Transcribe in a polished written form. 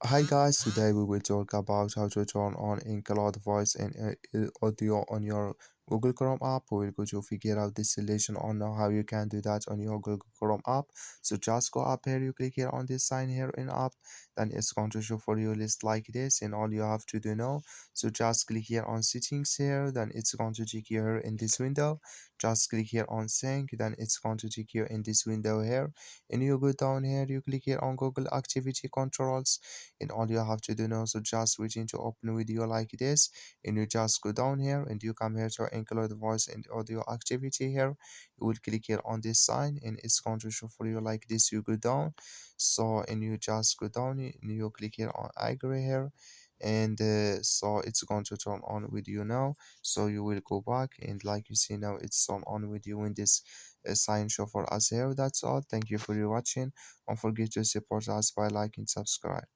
Hi guys, today we will talk about how to turn on in-cloud voice and audio on your Google Chrome app. We will go to figure out this solution on how you can do that on your Google Chrome app. So just go up here, you click here on this sign here in app, then it's going to show for you list like this, and all you have to do now. So just click here on settings here, then it's going to check here in this window. Just click here on sync, then it's going to check here in this window here, and you go down here, you click here on Google Activity Controls, and all you have to do now, so just waiting to open video like this, and you just go down here and you come here to include voice and audio activity here. You will click here on this sign and it's going to show for you like this. You go down, so and you just go down and you click here on agree here, and so it's going to turn on with you now. So you will go back, and like you see now, it's on with you in this sign show for us here. That's all. Thank you for your watching. Don't forget to support us by liking, subscribe.